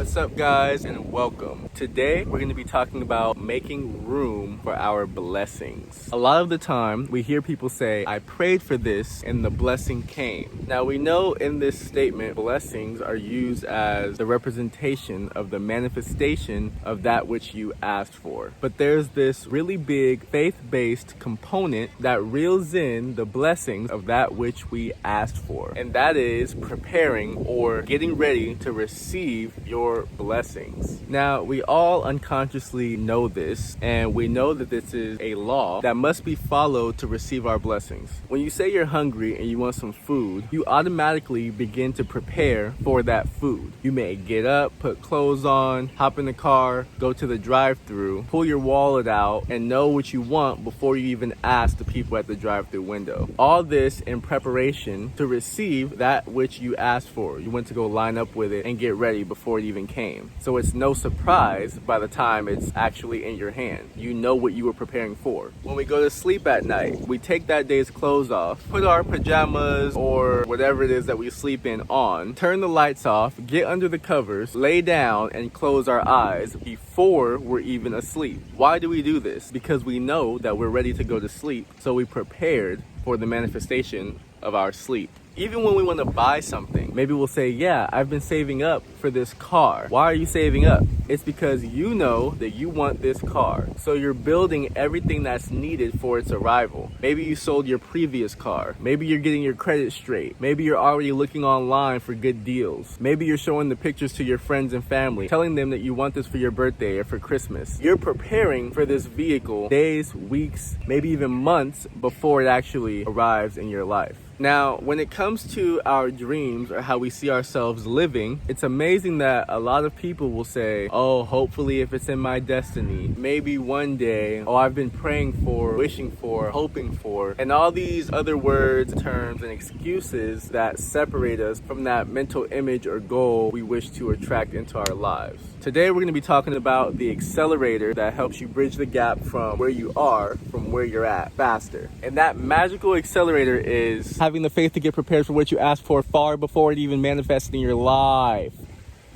What's up, guys, and welcome. Today we're going to be talking about making room for our blessings. A lot of the time we hear people say, I prayed for this and the blessing came. Now we know in this statement blessings are used as the representation of the manifestation of that which you asked for. But there's this really big faith-based component that reels in the blessings of that which we asked for. And that is preparing or getting ready to receive your blessings. Now, we all unconsciously know this, and we know that this is a law that must be followed to receive our blessings. When you say you're hungry and you want some food, you automatically begin to prepare for that food. You may get up, put clothes on, hop in the car, go to the drive-thru, pull your wallet out, and know what you want before you even ask the people at the drive-thru window. All this in preparation to receive that which you asked for. You went to go line up with it and get ready before it even came. So it's no surprise by the time it's actually in your hand. You know what you were preparing for. When we go to sleep at night, we take that day's clothes off, put our pajamas or whatever it is that we sleep in on, turn the lights off, get under the covers, lay down, and close our eyes before we're even asleep. Why do we do this? Because we know that we're ready to go to sleep, so we prepared for the manifestation of our sleep. Even when we want to buy something, maybe we'll say, yeah, I've been saving up for this car. Why are you saving up? It's because you know that you want this car. So you're building everything that's needed for its arrival. Maybe you sold your previous car. Maybe you're getting your credit straight. Maybe you're already looking online for good deals. Maybe you're showing the pictures to your friends and family, telling them that you want this for your birthday or for Christmas. You're preparing for this vehicle days, weeks, maybe even months before it actually arrives in your life. Now, when it comes to our dreams or how we see ourselves living, it's amazing that a lot of people will say, oh, hopefully if it's in my destiny, maybe one day, oh, I've been praying for, wishing for, hoping for, and all these other words, terms, and excuses that separate us from that mental image or goal we wish to attract into our lives. Today, we're going to be talking about the accelerator that helps you bridge the gap from where you are from where you're at faster. And that magical accelerator is having the faith to get prepared for what you asked for far before it even manifests in your life.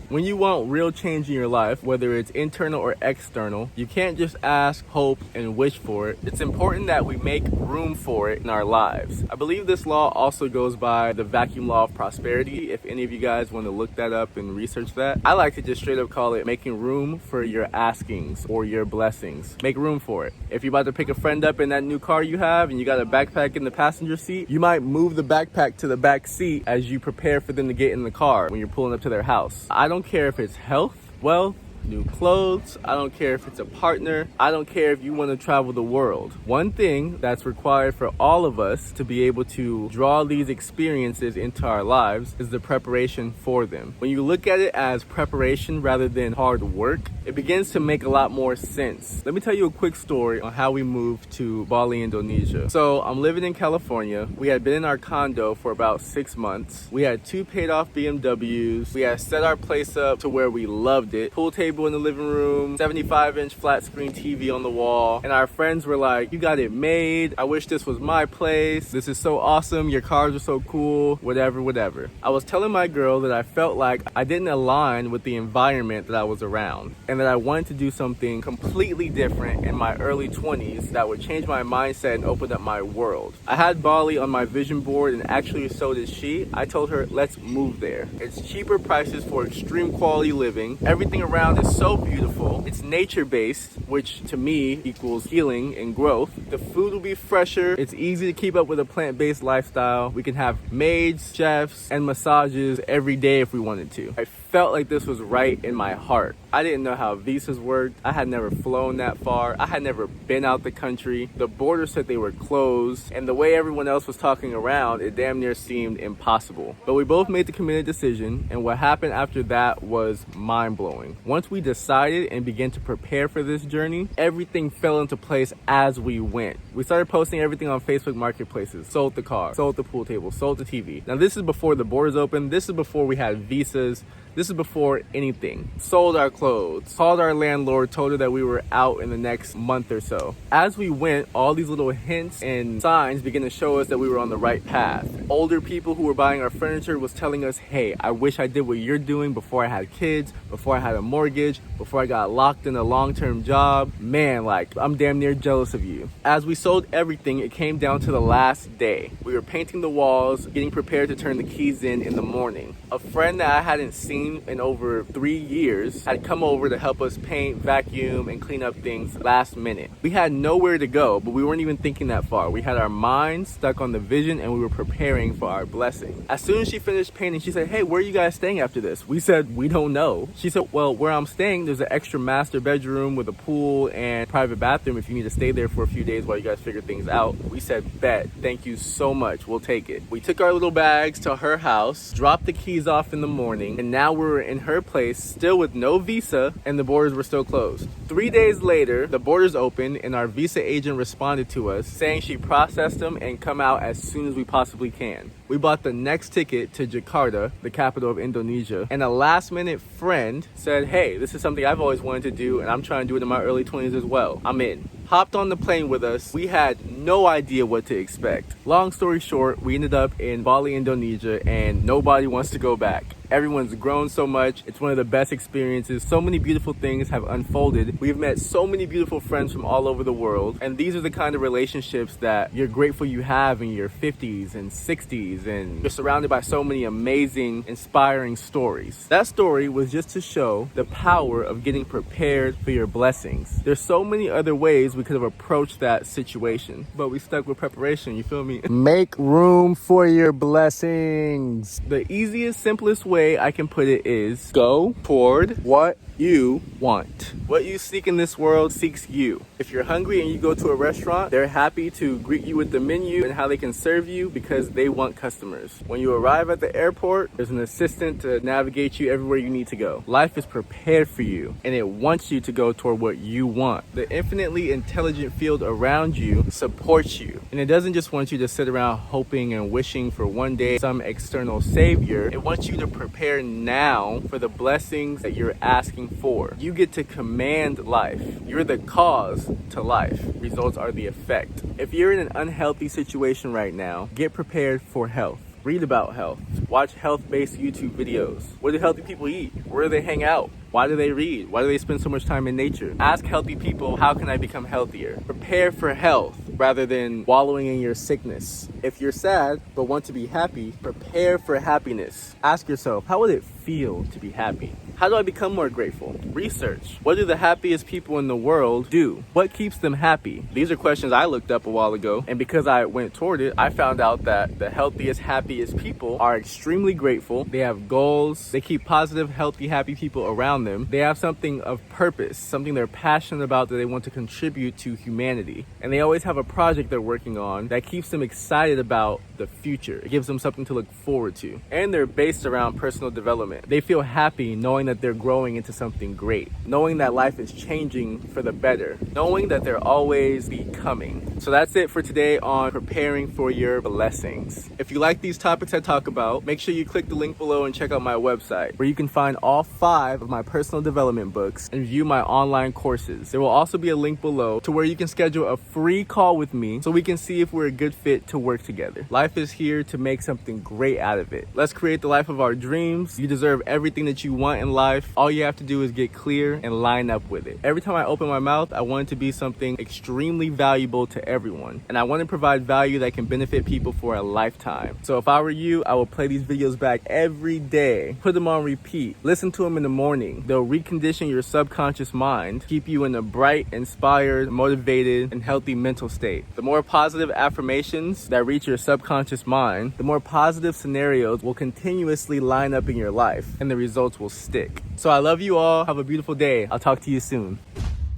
When you want real change in your life, whether it's internal or external, you can't just ask, hope, and wish for it. It's important that we make room for it in our lives. I believe this law also goes by the vacuum law of prosperity. If any of you guys want to look that up and research that, I like to just straight up call it making room for your askings or your blessings. Make room for it. If you're about to pick a friend up in that new car you have and you got a backpack in the passenger seat, you might move the backpack to the back seat as you prepare for them to get in the car when you're pulling up to their house. I don't care if it's health, wealth, new clothes. I don't care if it's a partner. I don't care if you want to travel the world. One thing that's required for all of us to be able to draw these experiences into our lives is the preparation for them. When you look at it as preparation rather than hard work, it begins to make a lot more sense. Let me tell you a quick story on how we moved to Bali, Indonesia. So I'm living in California. We had been in our condo for about 6 months. We had 2 paid off BMWs. We had set our place up to where we loved it. Pool table in the living room, 75-inch flat screen TV on the wall, and our friends were like, you got it made. I wish this was my place. This is so awesome. Your cars are so cool. Whatever. I was telling my girl that I felt like I didn't align with the environment that I was around, and that I wanted to do something completely different in my early 20s that would change my mindset and open up my world. I had Bali on my vision board, and actually so did she. I told her, let's move there. It's cheaper prices for extreme quality living. Everything around is so beautiful. It's nature-based, which to me equals healing and growth. The food will be fresher. It's easy to keep up with a plant-based lifestyle. We can have maids, chefs, and massages every day if we wanted to. I felt like this was right in my heart. I didn't know how visas worked. I had never flown that far. I had never been out the country. The borders said they were closed, and the way everyone else was talking around, it damn near seemed impossible. But we both made the committed decision, and what happened after that was mind-blowing. Once we decided and began to prepare for this journey, everything fell into place as we went. We started posting everything on Facebook marketplaces. Sold the car, sold the pool table, sold the TV. Now this is before the borders opened. This is before we had visas. This is before anything. Sold our clothes, called our landlord, told her that we were out in the next month or so. As we went, all these little hints and signs began to show us that we were on the right path. Older people who were buying our furniture was telling us, hey, I wish I did what you're doing before I had kids, before I had a mortgage, before I got locked in a long-term job. Man, like, I'm damn near jealous of you. As we sold everything, it came down to the last day. We were painting the walls, getting prepared to turn the keys in the morning. A friend that I hadn't seen in over 3 years had come over to help us paint, vacuum, and clean up things last minute. We had nowhere to go, but we weren't even thinking that far. We had our minds stuck on the vision and we were preparing for our blessing. As soon as she finished painting, she said, hey, where are you guys staying after this? We said, we don't know. She said, well, where I'm staying, there's an extra master bedroom with a pool and private bathroom if you need to stay there for a few days while you guys figure things out. We said, bet, thank you so much, we'll take it. We took our little bags to her house, dropped the keys off in the morning, and now we're in her place, still with no visa, and the borders were still closed. 3 days later, the borders opened and our visa agent responded to us saying she processed them and come out as soon as we possibly can. We bought the next ticket to Jakarta, the capital of Indonesia, and a last minute friend said, hey, this is something I've always wanted to do and I'm trying to do it in my early 20s as well. I'm in. Hopped on the plane with us. We had no idea what to expect. Long story short, we ended up in Bali, Indonesia, and nobody wants to go back. Everyone's grown so much. It's one of the best experiences. So many beautiful things have unfolded. We've met so many beautiful friends from all over the world. And these are the kind of relationships that you're grateful you have in your 50s and 60s. And you're surrounded by so many amazing, inspiring stories. That story was just to show the power of getting prepared for your blessings. There's so many other ways we could have approached that situation, but we stuck with preparation, you feel me? Make room for your blessings. The easiest, simplest way I can put it is go toward what you want. What you seek in this world seeks you. If you're hungry and you go to a restaurant, they're happy to greet you with the menu and how they can serve you because they want customers. When you arrive at the airport, there's an assistant to navigate you everywhere you need to go. Life is prepared for you and it wants you to go toward what you want. The infinitely intelligent field around you supports you, and it doesn't just want you to sit around hoping and wishing for one day some external savior. It wants you to prepare now for the blessings that you're asking for. You get to command life. You're the cause to life. Results are the effect. If you're in an unhealthy situation right now, get prepared for health. Read about health. Watch health-based YouTube videos. What do healthy people eat? Where do they hang out? Why do they read? Why do they spend so much time in nature? Ask healthy people, how can I become healthier? Prepare for health rather than wallowing in your sickness. If you're sad but want to be happy, prepare for happiness. Ask yourself, how would it feel to be happy? How do I become more grateful? Research. What do the happiest people in the world do? What keeps them happy? These are questions I looked up a while ago, and because I went toward it, I found out that the healthiest, happiest people are extremely grateful. They have goals. They keep positive, healthy, happy people around them. They have something of purpose, something they're passionate about that they want to contribute to humanity. And they always have a project they're working on that keeps them excited about the future. It gives them something to look forward to. And they're based around personal development. They feel happy knowing that they're growing into something great, knowing that life is changing for the better, knowing that they're always becoming. So that's it for today on preparing for your blessings. If you like these topics I talk about, make sure you click the link below and check out my website where you can find all 5 of my personal development books and view my online courses. There will also be a link below to where you can schedule a free call with me so we can see if we're a good fit to work together. Life is here to make something great out of it. Let's create the life of our dreams. You deserve everything that you want in life. All you have to do is get clear and line up with it. Every time I open my mouth, I want it to be something extremely valuable to everyone. And I want to provide value that can benefit people for a lifetime. So if I were you, I would play these videos back every day, put them on repeat, listen to them in the morning. They'll recondition your subconscious mind, keep you in a bright, inspired, motivated, and healthy mental state. The more positive affirmations that reach your subconscious mind, the more positive scenarios will continuously line up in your life, and the results will stick. So I love you all. Have a beautiful day. I'll talk to you soon.